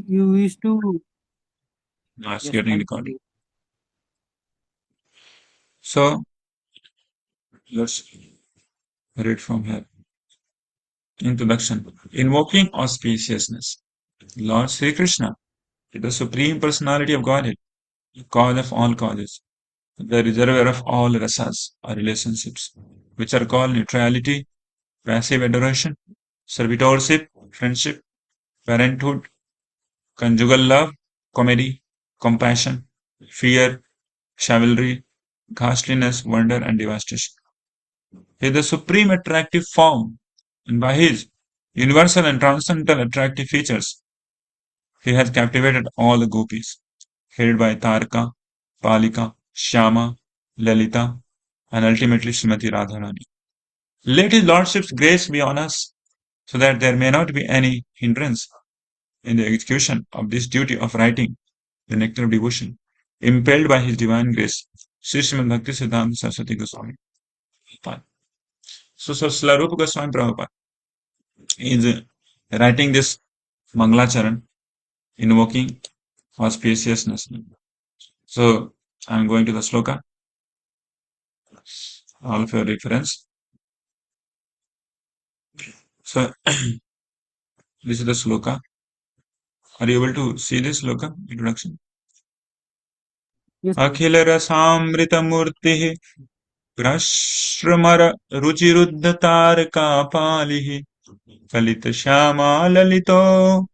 you used to. No, it's Yes, getting recorded. continue. So let's read from here. Introduction. Invoking auspiciousness. Lord Sri Krishna is the Supreme Personality of Godhead, the cause of all causes, the reservoir of all rasas or relationships, which are called neutrality, passive adoration, servitorship, friendship, parenthood, conjugal love, comedy, compassion, fear, chivalry, ghastliness, wonder, and devastation. He is the supreme attractive form, and by his universal and transcendental attractive features, he has captivated all the gopis, headed by Tarka, Palika, Shyama, Lalita, and ultimately Srimati Radharani. Let his lordship's grace be on us, so that there may not be any hindrance in the execution of this duty of writing the nectar of devotion, impelled by his divine grace. Sri Srimad Bhakti Siddhanta Saraswati Goswami. So Slarupa Goswami Prabhupada is writing this Mangalacharan, invoking auspiciousness. So I'm going to the sloka, all for reference. So this is the sloka. Are you able to see this sloka introduction? Yes, sir. Akhil rasamrita murti Prashramara ruchiruddhatarka palihi Kalita Shyama Lalito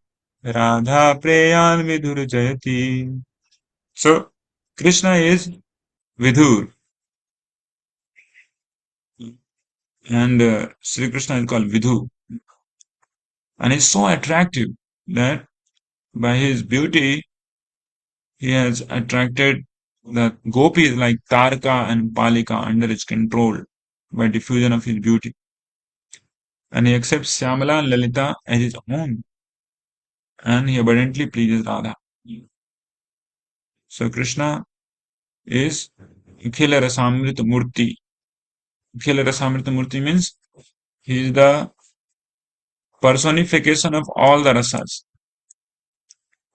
Radha Preyan Vidhur Jayati. So Krishna is Vidhur and Sri Krishna is called Vidhu, and he's so attractive that by his beauty he has attracted the gopis like Tarka and Palika under his control by diffusion of his beauty, and he accepts Syamala and Lalita as his own, and he abundantly pleases Radha. So Krishna is Akhila Rasamrita Murti. Akhila Rasamrita Murti means he is the personification of all the rasas.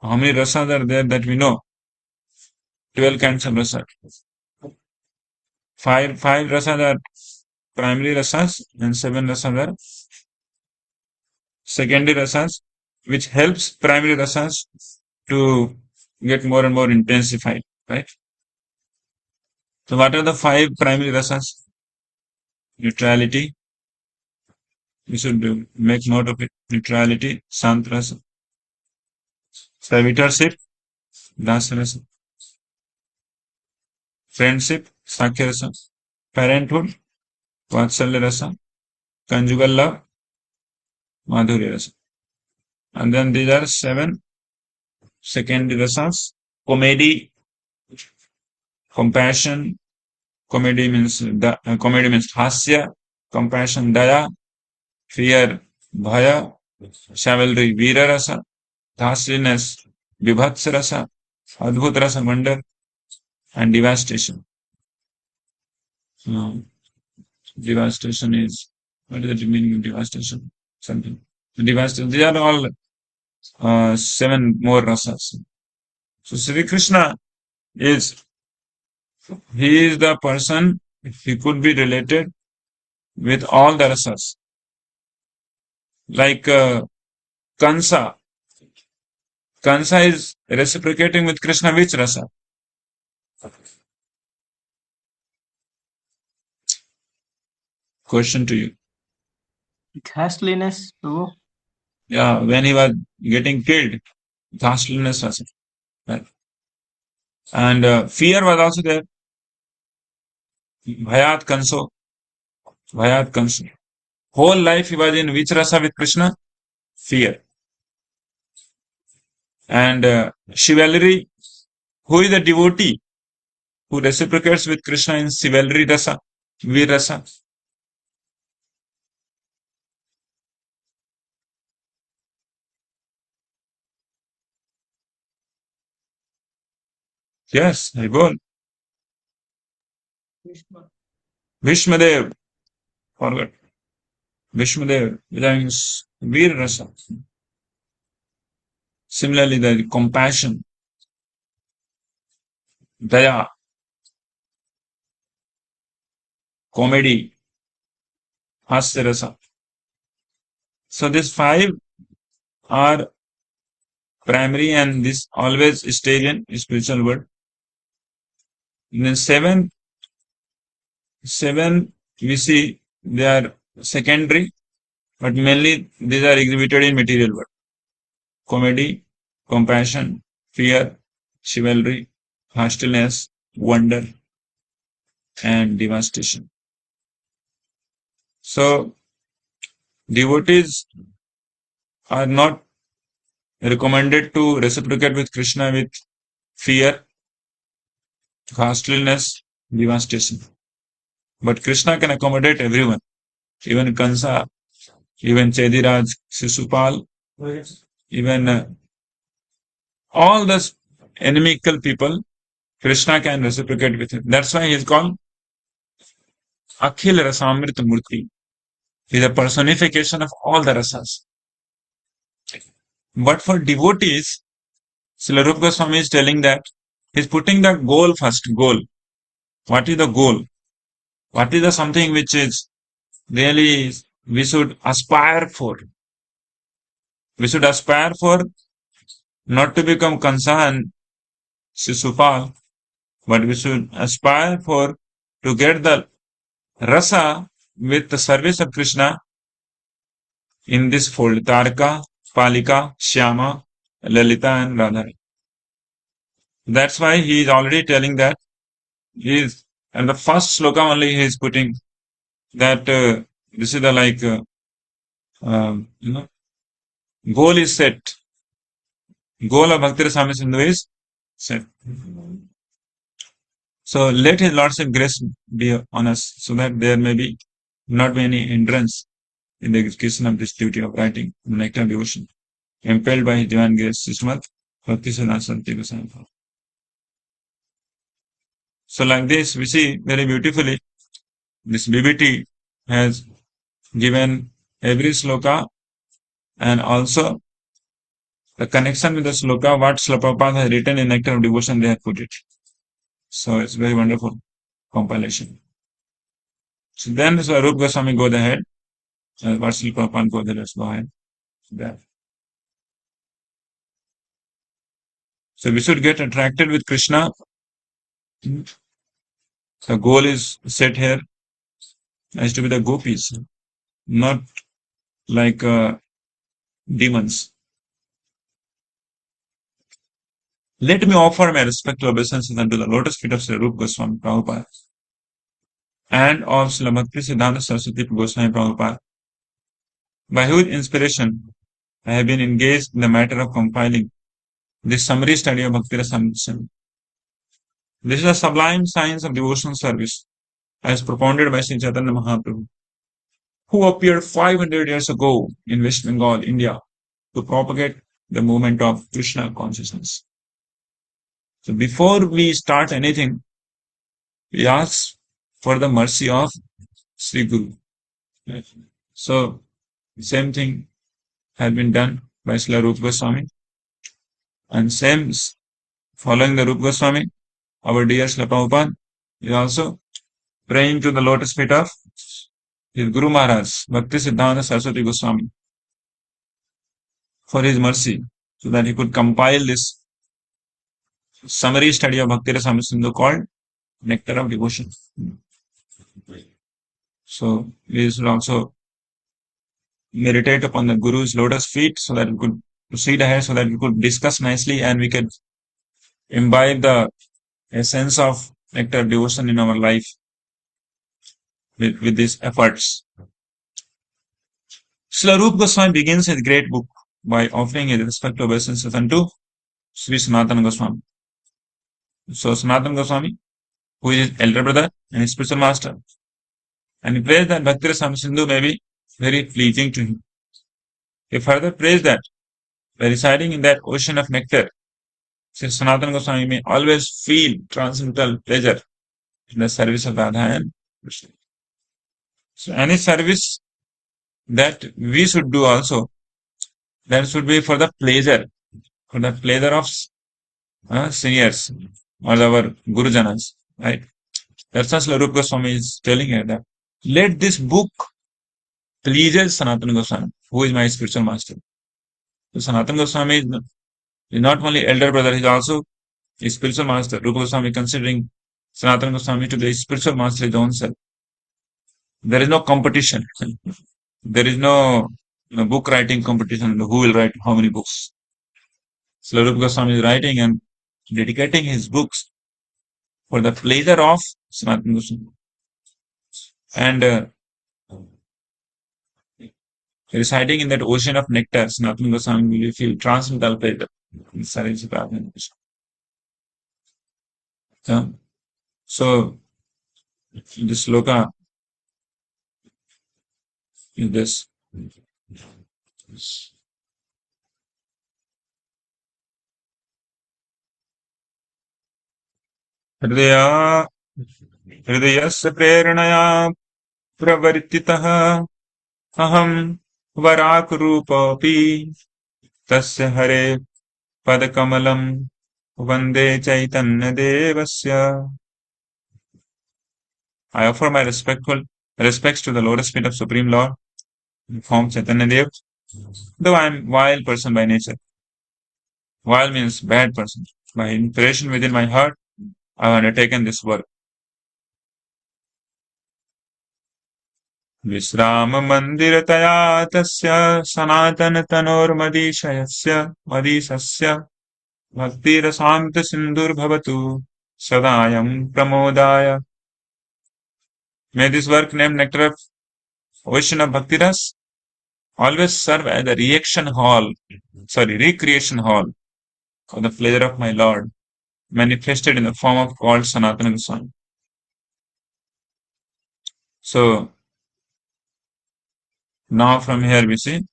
How many rasas are there that we know? 12 kinds of rasas. Five rasas are primary rasas and 7 rasas are secondary rasas, which helps primary rasas to get more and more intensified, right? So what are the 5 primary rasas? Neutrality. You should make note of it. Neutrality, Santrasa. Servitorship, Dasarasa. Friendship, Sakyarasa. Parenthood, Vatsalya Rasa. Conjugal love, Madhurya Rasa. And then these are 7 secondary rasas. Comedy, compassion. Comedy means hasya. Compassion, daya. Fear, bhaya. Chivalry, veera rasa. Ghastliness, vibhatsa rasa. Adbhut rasa, wonder. And devastation. Uh, devastation is, what is the meaning of devastation? Something. Devastation. These are all 7 more rasas. So Sri Krishna is, he is the person, he could be related with all the rasas. Like Kansa. Kansa is reciprocating with Krishna which rasa? Question to you. Ghastliness, Prabhu. Yeah, when he was getting killed, ghastliness rasa. Right? And fear was also there. Bhayat Kanso. Bhayat Kanso. Whole life he was in which rasa with Krishna? Fear. And chivalry. Who is the devotee who reciprocates with Krishna in chivalry rasa, vir rasa? Yes, I will. Bhishmadev, forgot. Bhishmadev, that means vir rasa. Similarly, the compassion, daya, comedy, hasyarasa. So these five are primary and this always stay in spiritual world. And then seven we see they are secondary, but mainly these are exhibited in material world. Comedy, compassion, fear, chivalry, hostility, wonder, and devastation. So devotees are not recommended to reciprocate with Krishna with fear, hostility, devastation. But Krishna can accommodate everyone, even Kansa, even Chediraj, Sisupal, even all the inimical people, Krishna can reciprocate with him. That's why he is called Akhil Rasamrita Murti. He is a personification of all the rasas. But for devotees, Srila Rupa Goswami is telling that he's putting the goal first. Goal. What is the goal? What is the something which is really we should aspire for? We should aspire for not to become Kansa and Sisupal, but we should aspire for to get the rasa with the service of Krishna in this fold. Tarika, Palika, Shyama, Lalita, and Radha. That's why he is already telling that he is, and the first sloka only he is putting that this is the like you know goal is set. Goal of Bhakti Rasamrita Sindhu is set. So let His Lordship grace be on us, so that there may be not be any hindrance in the execution of this duty of writing the nectar of devotion, impelled by His divine grace, Srismad Bhakti Siddhanta Saraswati Goswami. So like this, we see very beautifully this BBT has given every sloka and also the connection with the sloka, what Srila Prabhupada has written in Nectar of Devotion, they have put it. So it's very wonderful compilation. So then Swarup Goswami goes ahead. What Srila Prabhupada goes ahead, let's go ahead. There. So we should get attracted with Krishna. The goal is set here as to be the gopis, not like demons. Let me offer my respectful obeisances unto the lotus feet of Sri Rupa Goswami Prabhupada and of Srila Bhakti Siddhanta Saraswati Goswami Prabhupada, by whose inspiration I have been engaged in the matter of compiling this summary study of Bhakti Rasamrita. This is a sublime science of devotional service as propounded by Sri Chaitanya Mahaprabhu, who appeared 500 years ago in West Bengal, India, to propagate the movement of Krishna consciousness. So before we start anything, we ask for the mercy of Sri Guru. So same thing has been done by Srila Rupa Goswami, and same following the Rupa Goswami, our dear Srila Prabhupada is also praying to the lotus feet of his Guru Maharaj, Bhakti Siddhanta Saraswati Goswami, for his mercy, so that he could compile this summary study of Bhakti Rasamrita Sindhu called Nectar of Devotion. So we should also meditate upon the Guru's lotus feet so that we could proceed ahead, so that we could discuss nicely and we could imbibe the essence of nectar of devotion in our life with these efforts. Srila Rupa Goswami begins his great book by offering his respectful obeisances unto Sri Sanatana Goswami. So Sanatana Goswami, who is his elder brother and his spiritual master, and he prays that Bhakti Rasamrita Sindhu may be very pleasing to him. He further prays that by residing in that ocean of nectar, Sri Sanatana Goswami may always feel transcendental pleasure in the service of Radha and Krishna. So any service that we should do also, that should be for the pleasure for the pleasure of seniors or our Gurujanas, right? That's what Swarup Goswami is telling here that let this book pleases Sanatana Goswami, who is my spiritual master. So Sanatana Goswami is not only elder brother, he is also a spiritual master. Rupa Goswami considering Sanatana Goswami to be a spiritual master his own self. There is no competition. There is no book writing competition. Who will write how many books? So Rupa Goswami is writing and dedicating his books for the pleasure of Sanatana Goswami. And residing in that ocean of nectar, Sanatana Goswami will feel transcendental pleasure. Yeah. So this sloka is this. हृदया हृदयस्य प्रेरणया प्रवर्तितः अहं वराकरूपोऽपि तस्य हरे पदकमलं वन्दे चैतन्यदेवस्य. I offer my respects to the lotus feet of Supreme Lord, form Chaitanya Dev, though I am vile person by nature. Vile means bad person. By impression within my heart, I have undertaken this work. विश्राममन्दिरतया तस्य सनातनतनोर्मदीशयस्य मदीशस्य भक्तिरसान्तसिन्धुर्भवतु सदायं प्रमोदाय. May this work named Nectar of Ocean of Bhaktiras always serve as a recreation hall for the pleasure of my Lord, manifested in the form of called Sanatana Goswami. So, now from here we see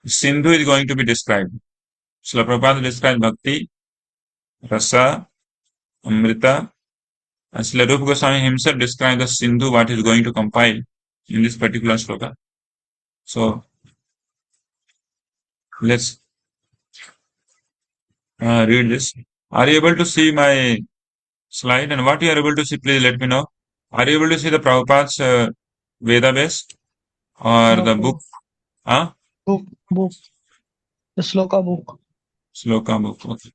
Sindhu is going to be described. Srila Prabhupada described Bhakti, Rasa, Amrita, and Srila Rupa Goswami himself described the Sindhu, what he is going to compile in this particular sloka. So, let's read this. Are you able to see my slide? And what you are able to see, please let me know. Are you able to see the Prabhupada's Veda base or No, the book? Huh? book. The sloka book. Sloka book. Okay.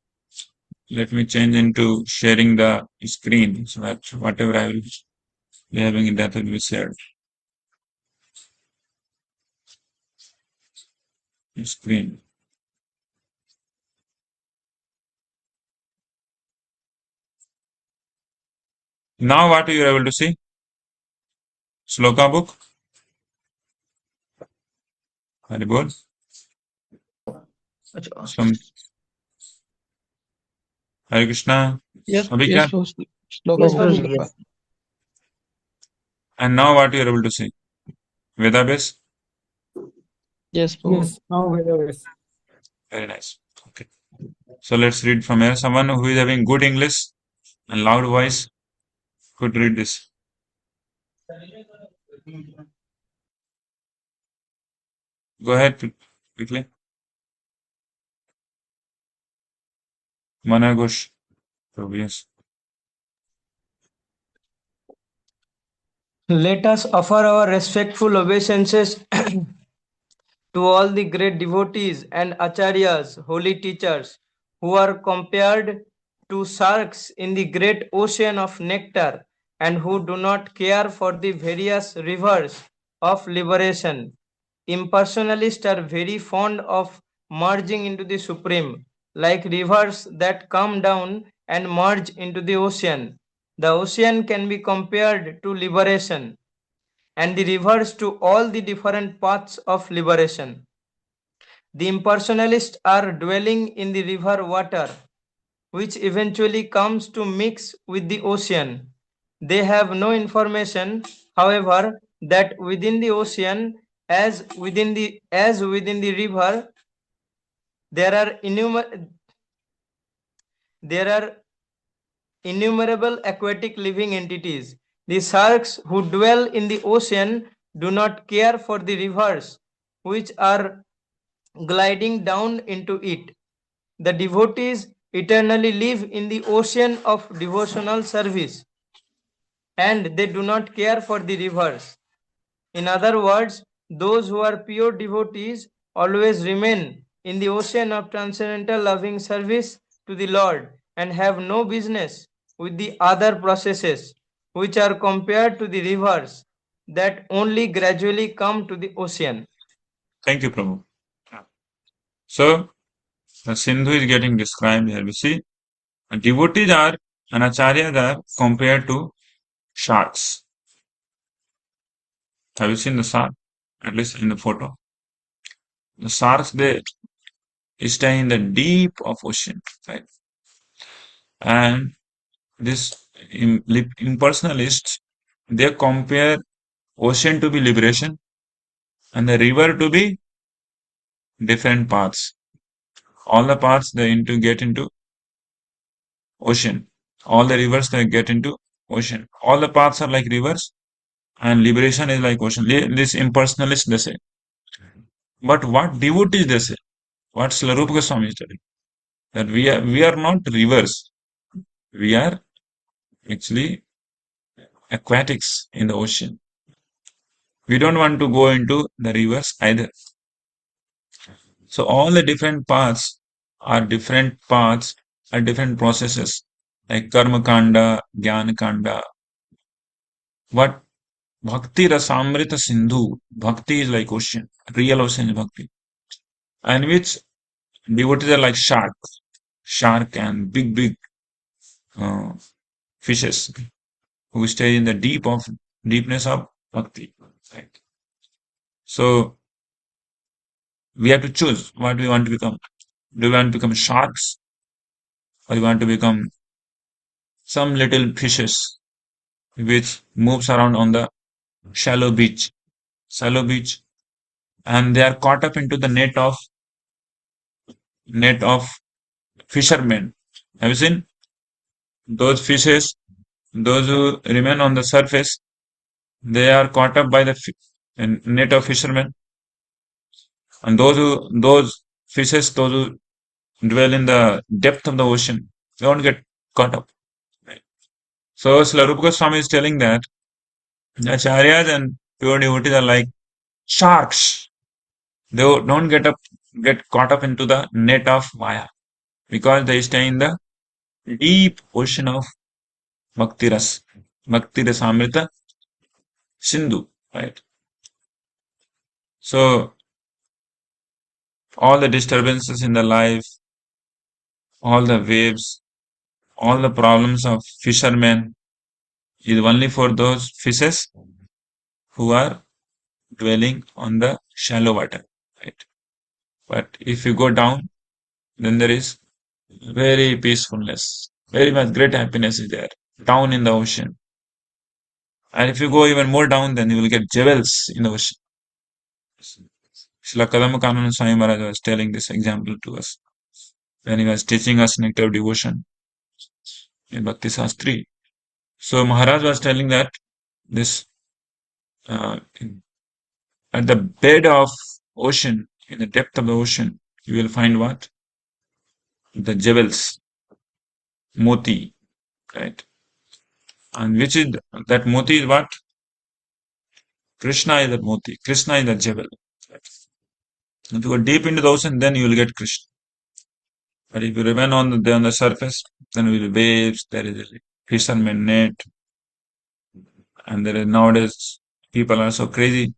Let me change into sharing the screen so that whatever I will be having, that will be shared. Screen. Now what you are able to see? Sloka book. Haribol. Some Hare Krishna. Yes, Abhi yes, kya? sloka Yes, book. Prabhuji, yes. And now what you are able to see? Veda base. Yes, Prabhu. Yes, now yes. Very nice. Okay. So let's read from here. Someone who is having good English and loud voice could read this. Go ahead quickly. Mana Ghosh. So, yes. Let us offer our respectful obeisances to all the great devotees and acharyas, holy teachers, who are compared to sharks in the great ocean of nectar and who do not care for the various rivers of liberation. Impersonalists are very fond of merging into the Supreme, like rivers that come down and merge into the ocean. The ocean can be compared to liberation and the rivers to all the different paths of liberation. The impersonalists are dwelling in the river water, which eventually comes to mix with the ocean. They have no information, however, that within the ocean, as within the river, there are innumerable aquatic living entities. The sharks who dwell in the ocean do not care for the rivers, which are gliding down into it. The devotees eternally live in the ocean of devotional service, and they do not care for the rivers. In other words, those who are pure devotees always remain in the ocean of transcendental loving service to the Lord and have no business with the other processes which are compared to the rivers that only gradually come to the ocean. Thank you, Prabhu. So, the Sindhu is getting described here. We see devotees are and acharyas are compared to sharks. Have you seen the shark? At least in the photo. The sharks, they stay in the deep of ocean, right? And this impersonalists, they compare ocean to be liberation and the river to be different paths. All the paths they get into ocean. All the rivers they get into ocean. All the paths are like rivers and liberation is like ocean. This impersonalists they say. But what devotees they say? What Srila Rupa Goswami is telling? That we are not rivers. We are actually aquatics in the ocean. We don't want to go into the rivers either. So all the different paths are different processes like karma kanda, jnana kanda. What bhakti rasamrita sindhu? Bhakti is like ocean, real ocean is bhakti, and which devotees are like shark and big uh, fishes who stay in the deepness of bhakti. Right. So we have to choose what we want to become. Do we want to become sharks or we want to become some little fishes which moves around on the shallow beach, shallow beach, and they are caught up into the net of fishermen. Have you seen those fishes? Those who remain on the surface, they are caught up by the net of fishermen, and those fishes, those who dwell in the depth of the ocean, they don't get caught up. Right? So Srila Rupa Goswami is telling that the acharyas and pure devotees are like sharks. They don't get caught up into the net of Maya because they stay in the deep ocean of Bhakti Ras, Bhakti Rasamrita Sindhu, right? So all the disturbances in the life, all the waves, all the problems of fishermen is only for those fishes who are dwelling on the shallow water, right? But if you go down, then there is very peacefulness, very much great happiness is there down in the ocean. And if you go even more down, then you will get jewels in the ocean. Srila Kadamba Kanana Swami Maharaj was telling this example to us when he was teaching us nectar of devotion in Bhakti Sastri. So Maharaj was telling that this uh, at the bed of ocean, in the depth of the ocean, you will find what? The jewels, moti, right? And which is that moti is what? Krishna is that moti. Krishna is the jewel. Right? If you go deep into the ocean, then you will get Krishna. But if you remain on the surface, then will be waves, there is a fisherman net, and there is nowadays people are so crazy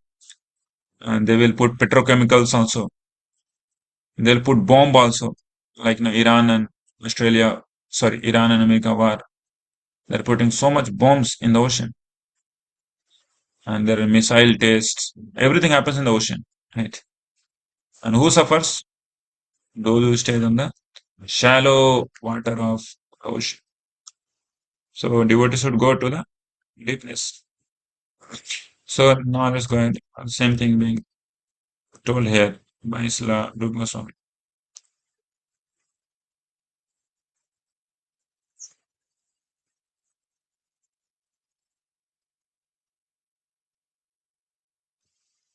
and they will put petrochemicals also. They'll put bomb also, like Iran and Iran and America war. They're putting so much bombs in the ocean, and there are missile tests. Everything happens in the ocean, right? And who suffers? Those who stay on the shallow water of the ocean. So devotees should go to the deepness. So now let's go ahead. Same thing being told here by Srila Rupa Goswami.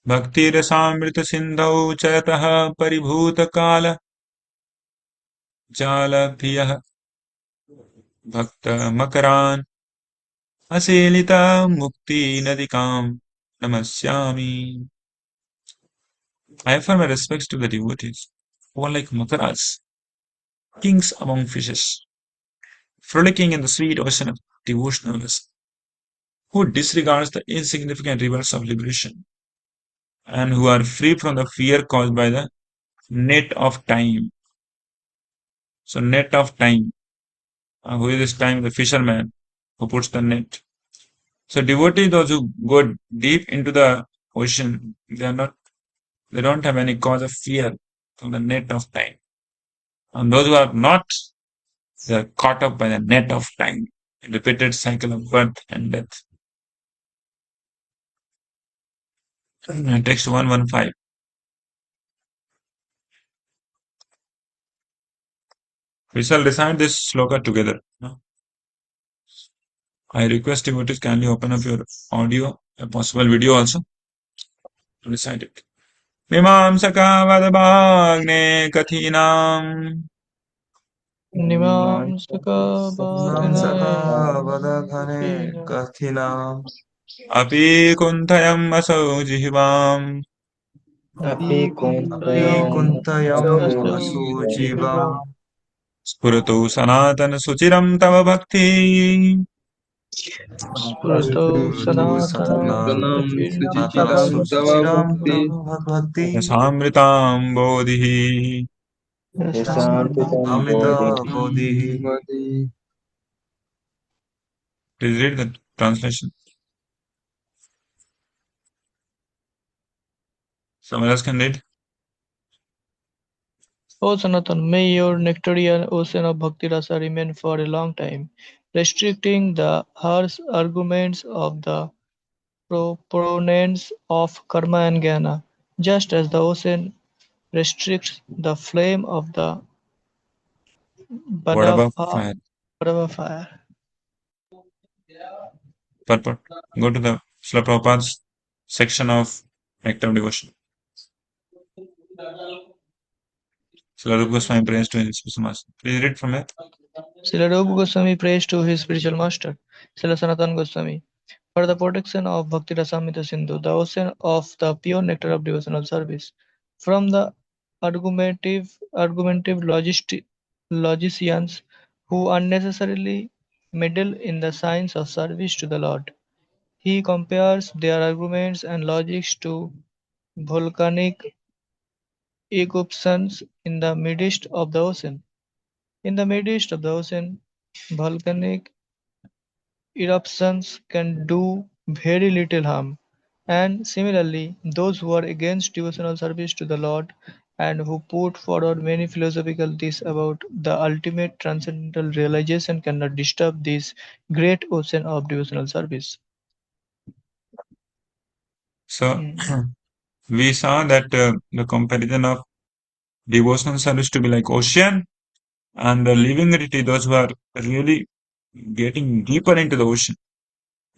भक्तिरसामृतसिन्धौ च यतः परिभूतकाल जालधियः भक्तमकरान् असेलितमुक्तिनदिकां नमस्यामि. I offer my respects to the devotees who are like makaras, kings among fishes, frolicking in the sweet ocean of devotional bliss, who disregards the insignificant rivers of liberation, and who are free from the fear caused by the net of time. So, net of time. Who is this time? The fisherman who puts the net. So, devotees, those who go deep into the ocean, they don't have any cause of fear from the net of time. And those who are not, they are caught up by the net of time, a repeated cycle of birth and death. Text 115. We shall recite this sloka together. I request devotees kindly open up your audio, a possible video also, to recite it. Mimamsaka vadabhagne kathinam Nimamsaka Namsaka Bhadane vadagane kathina api kuntayam asau jihvam Api api Kuntayam kuntayam Asau asujivam Jivam spuratu sanatana suchiram tava bhakti Spurto Spurtu Sanatana satnam Suchiram satnam suchiram Bhakti tava bhakti samritam bodhi. amrita bodhi. Please read the translation. Someone else can read. O Sanatan, may your nectarian ocean of Bhakti Rasa remain for a long time, restricting the harsh arguments of the proponents of karma and jnana, just as the ocean restricts the flame of the What about Badapa fire? fire. Purport. Go to the Srila Prabhupada's section of Nectar of Devotion. Srila Rupa Goswami prays to his spiritual master. Please read from it. Srila Rupa Goswami prays to his spiritual master, Srila Sanatan Goswami, for the protection of Bhakti Rasamrita Sindhu, the ocean of the pure nectar of devotional service, from the argumentative logicians who unnecessarily meddle in the science of service to the Lord. He compares their arguments and logics to volcanic eruptions in the midst of the ocean. In the midst of the ocean, volcanic eruptions can do very little harm, and similarly, those who are against devotional service to the Lord and who put forward many philosophical theses about the ultimate transcendental realization cannot disturb this great ocean of devotional service. So, we saw that the comparison of devotional service to be like ocean and the living entity, those who are really getting deeper into the ocean,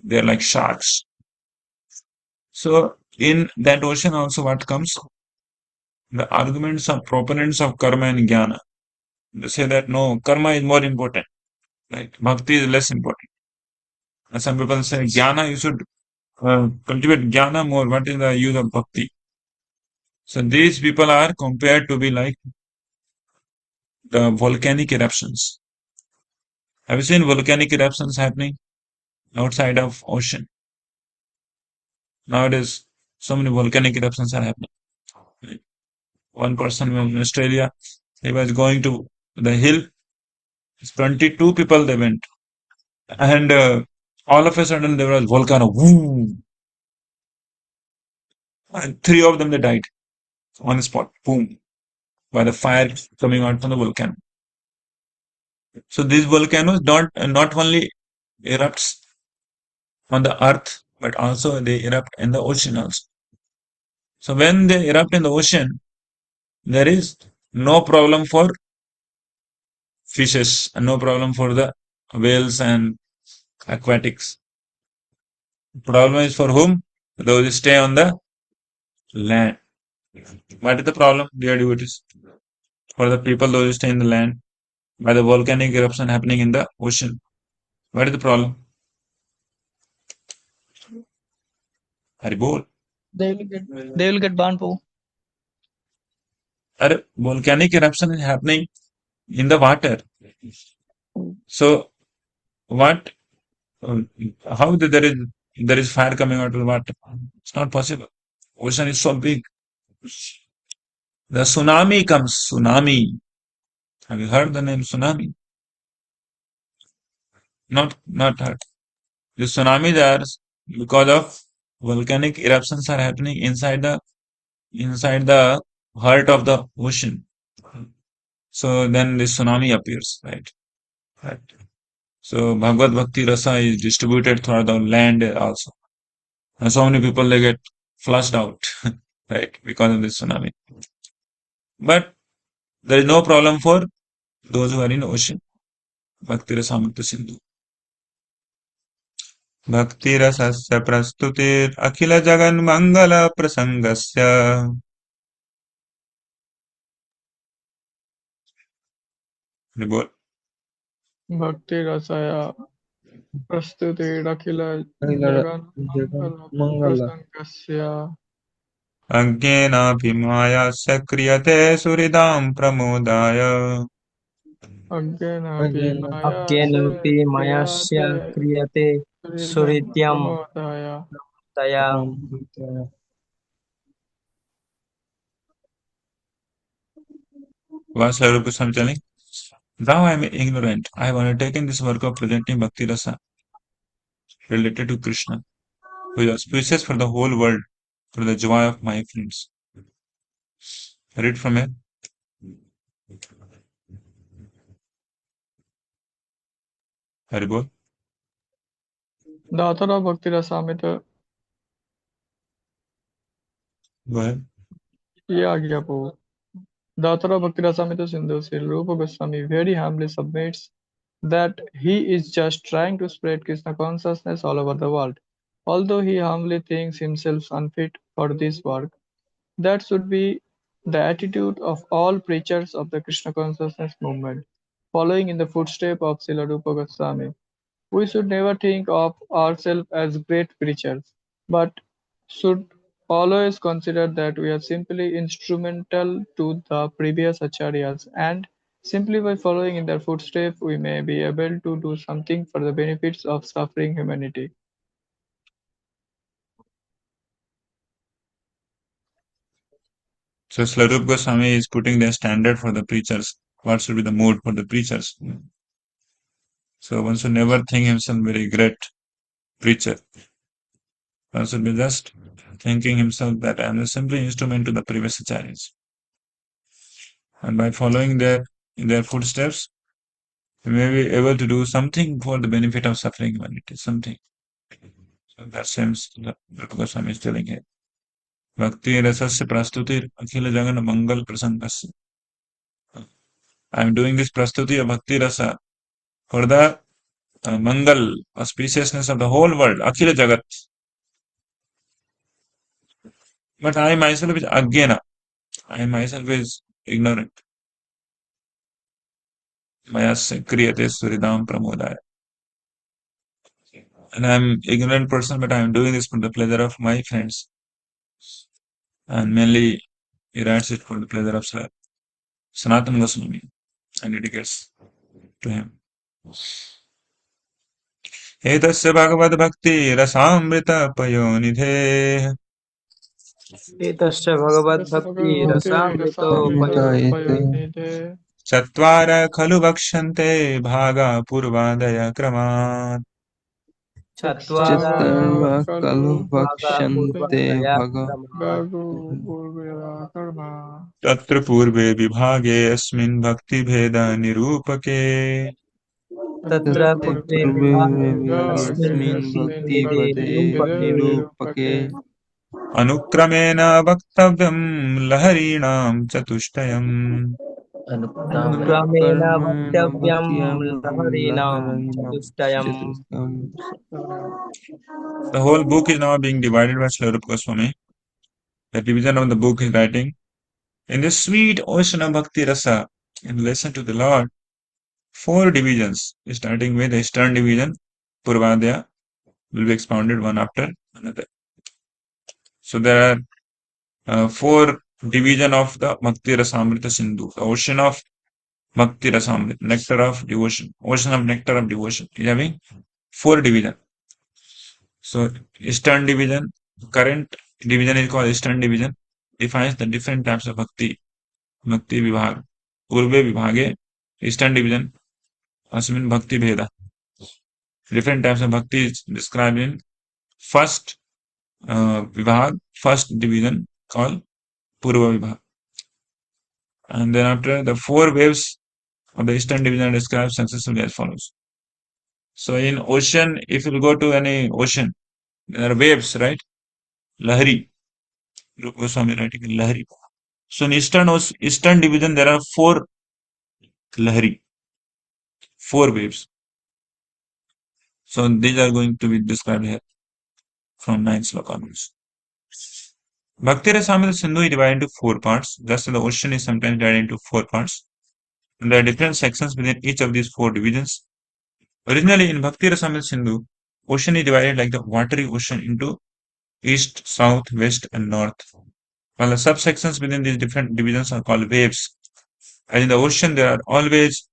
they're like sharks. So, in that ocean also what comes? The arguments of proponents of karma and jnana. They say that no, karma is more important. Like bhakti is less important. And some people say jnana, you should cultivate jnana more. What is the use of bhakti? So these people are compared to be like the volcanic eruptions. Have you seen volcanic eruptions happening outside of ocean? Nowadays, so many volcanic eruptions are happening. One person in Australia, he was going to the hill. 22 people they went, and all of a sudden there was volcano. Woo! And three of them they died on the spot. Boom! By the fire coming out from the volcano. So these volcanoes don't not only erupts on the earth, but also they erupt in the ocean also. So when they erupt in the ocean, there is no problem for fishes and no problem for the whales and aquatics. The problem is for whom? Those who stay on the Land. What is the problem, dear devotees? For the people those who stay in the land, by the volcanic eruption happening in the ocean. What is the problem? Haribol. They will get Banpo. Volcanic eruption is happening in the water. So what? uh, How there is fire coming out of the water? It's not possible. Ocean is so big. The tsunami comes. Tsunami. Have you heard the name tsunami? Not heard. The tsunamis are because of volcanic eruptions are happening inside the heart of the ocean. So then the tsunami appears, right? Right. So Bhagavad Bhakti Rasa is distributed throughout the land also. And so many people they get flushed out, right, because of this tsunami. But there is no problem for those who are in ocean. Bhakti Rasa Amrita Sindhu. Bhakti Rasasya Prastutir Akhila Jagan Mangala Prasangasya. बोल Bhakti Rasaya Prastuti Rakila Angala Jagan Jagan Mangala Mangala Prasangasya अज्ञेनाभिमायास्य क्रियते सुहृदां प्रमोदाय Aggenapi Again Maya Agyenapi Se mayasya Kriyate kriyate Suridam surityam Pramodaya. taya. Pramudaya. What's Swarup Goswami telling? Thou I am ignorant. I have undertaken this work of presenting Bhakti Rasa related to Krishna, who is auspicious for the whole world, for the joy of my friends. Read from here. Haribol. The author of Bhakti Rasamrita, Go ahead. ये आ गया वो. The author of Bhakti Rasamrita Sindhu, Sri Rupa Goswami, very humbly submits that he is just trying to spread Krishna consciousness all over the world. Although he humbly thinks himself unfit for this work, that should be the attitude of all preachers of the Krishna consciousness movement, following in the footsteps of Srila Rupa Goswami. We should never think of ourselves as great preachers, but should always consider that we are simply instrumental to the previous acharyas, and simply by following in their footsteps we may be able to do something for the benefits of suffering humanity. So Swarup Goswami is putting the standard for the preachers. What should be the mood for the preachers? So one should never think himself very great preacher. One should be just thinking himself that I am simply instrument to the previous acharyas. And by following in their footsteps, we may be able to do something for the benefit of suffering humanity. Something. So that seems that Goswami is telling here. Bhakti rasasya prastutir akhila jagana mangal prasangasya. I am doing this prastuti of bhakti rasa for the mangal, auspiciousness of the whole world, akhila jagat. But I myself is agyena. I myself is ignorant. Mayasya kriyate suridam pramodaya. And I am ignorant person, but I am doing this for the pleasure of my friends. And mainly he writes it for the pleasure of Sanatana Goswami and dedicates to him. एतस्य भगवद्भक्तिरसामृतपयोनिधेः Etasya bhagavad That's bhakti Bhakti rasamrito Rasamrita Samudayate payonide. Payonide. चत्वार खलु वक्ष्यन्ते भागा पूर्वादय क्रमात् Chatvara Chatvara Chaturva Kalu Kalu bhaga Vakshante Bhakshante purvadaya Bhaga kramat. Gagu Purvira Karma. तत्र पूर्वे विभागे अस्मिन् भक्तिभेदनिरूपके Tatra Tatra purve Purve vibhage Vibhage asmin Yasmin bhakti Yasmin Bhakti vede Pade Bhakti nirupake. Nirupake Nirupake. अनुक्रमेण वक्तव्यं लहरीणां चतुष्टयम् Anukramena Karmana bhaktavyam Bhaktyam laharinam Laharanam chatustayam. Chatustam The whole book is now being divided by Sri Rupa Goswami. The division of the book is writing. In the sweet ocean of Bhakti Rasa, in relation to the Lord, four divisions, starting with the Eastern division, Purvadya, will be expounded one after another. So there are four division of the Bhakti Rasamrita Sindhu, the ocean of Bhakti Rasamrita, nectar of devotion, ocean of nectar of devotion. Is having four division. So Eastern division, current division is called Eastern division, defines the different types of bhakti, bhakti vibhag, Purve vibhage, Eastern division, Asmin bhakti bheda. Different types of bhakti is described in first vibhag, first division called Purva vibhag. And then after the four waves of the Eastern division are described successively as follows. So in ocean, if you go to any ocean, there are waves, right? Lahari. Rupa Goswami writing in Lahari. So in Eastern division, there are four Lahari, four waves. So these are going to be described here from 9 sloka onwards. Bhakti Rasamrita Sindhu is divided into four parts. Thus, the ocean is sometimes divided into four parts. And there are different sections within each of these four divisions. Originally, in Bhakti Rasamrita Sindhu, ocean is divided like the watery ocean into east, south, west, and north. While the subsections within these different divisions are called waves. And in the ocean, there are always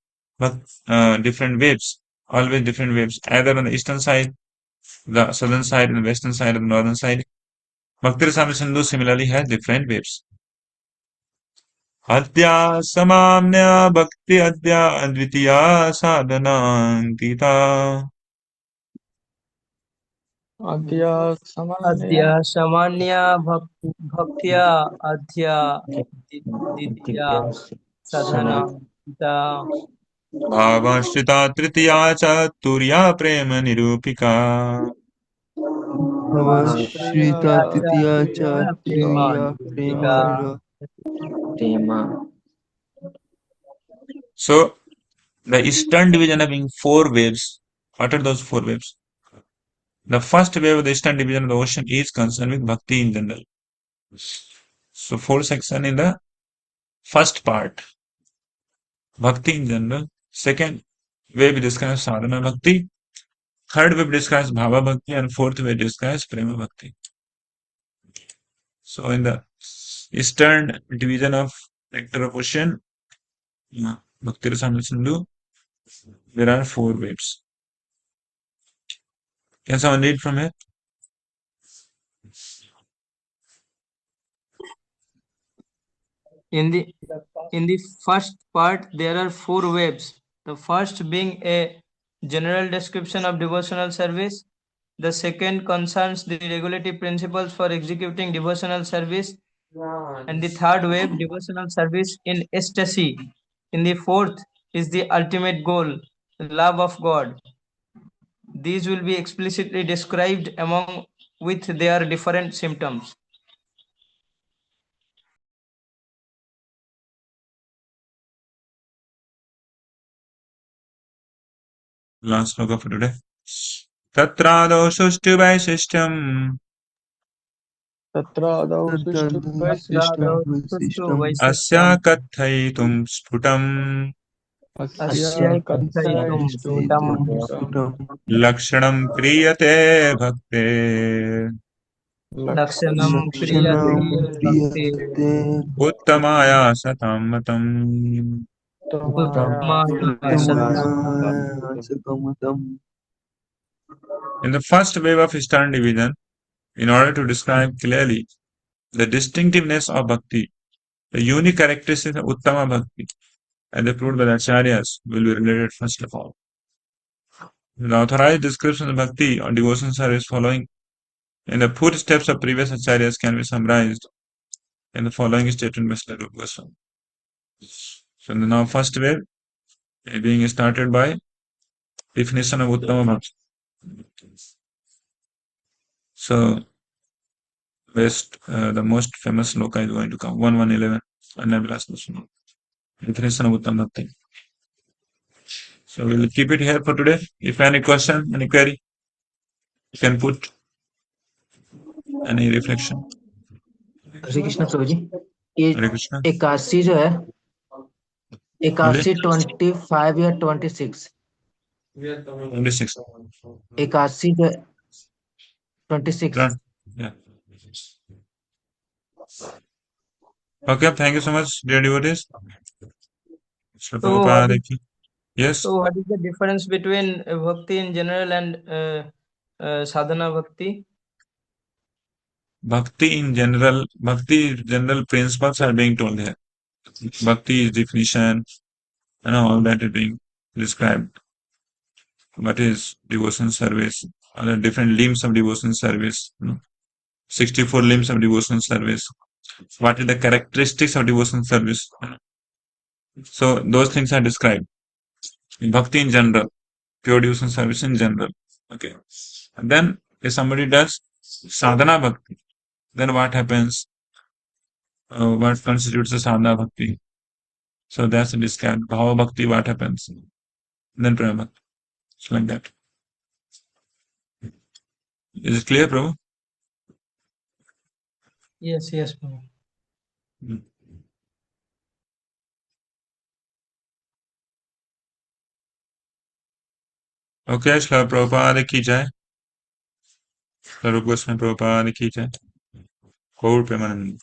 different waves, either on the eastern side, the southern side, and the western side, and the northern side. Bhakti Rasamrita Sindhu similarly has different waves. Adya samamnya bhakti adya advitiya sadhanantita. Adya Samanya Adya Samanya Bhaktya Adya Ditya Sadhana Gita Bhavashita tritiya cha turiya prema nirupika. Bhavastriya भवश्रिता तृतीया च Tatiya Prema तुरीया Gita. प्रेमनिर Tema. So the eastern division having four waves. What are those four waves? The first wave of the eastern division of the ocean is concerned with bhakti in general. So four section in the first part, bhakti in general. Second wave describes sadhana bhakti. Third wave describes bhava bhakti, and fourth wave describes prema bhakti. So in the eastern division of nectar of ocean, Bhakti Rasamrita Sindhu, there are four waves. Can someone read from here? In the first part, there are four waves. The first being a general description of devotional service. The second concerns the regulative principles for executing devotional service. And the third wave, devotional service in ecstasy. In the fourth is the ultimate goal, love of God. These will be explicitly described among with their different symptoms. Last sloka for today. Tatrado sushtu vaishishtyam Tatrādau Sushtu तद्दर्शिष्टं Vaisishtam वैशिष्टं asya Vaishishtam kathaitum sputam Asya Asya Kathai Kathaitum Stutam तथैतुं Stutam स्फुटं lakshanam kriyate bhakte Lakshanam लक्षणं Kriyate Bhakti क्रियते uttamaya satam matam. Uttamaya Uttamaya Satam Satam. उत्तमाय सकमतम् In the first wave of Eastern division, in order to describe clearly the distinctiveness of bhakti, the unique characteristics of Uttama bhakti, as proved by the acharyas, will be related first of all. The authorized description of bhakti or devotion service following in the footsteps of previous acharyas can be summarized in the following statement by Sri Rupa Goswami. So now first wave being started by definition of Uttama bhakti. So the most famous sloka is going to come 1111 Annavilas Goswami. Definition of Uttama bhakti. So we'll keep it here for today. If any question, any query, you can put any reflection. हरे कृष्ण प्रभु जी। ये हरे कृष्णा। एकादशी जो है, बोलिए। एकादशी 25 या 26? 26। एकादशी जो 26। Yeah. Okay, thank you so much, dear devotees. So, So what Prabhupada, is, yes, so what is the difference between bhakti in general and sadhana bhakti? bhakti general principles are being told here. Bhakti is definition, all that is being described. What is devotion service? Other different limbs of devotion service. 64 limbs of devotion service. What are the characteristics of devotion service? So those things are described. Bhakti in general, pure devotion service in general. Okay. And then if somebody does sadhana bhakti, then what happens? What constitutes a sadhana bhakti? So that's described. Bhava bhakti, what happens? Then prema bhakti. It's like that. Is it clear, Prabhu? Yes, yes, Prabhu. Hmm. Okay, Shla Prabhupada ki jai. Shla Rupa Goswami Prabhupada ki jai. Gaur Premanand.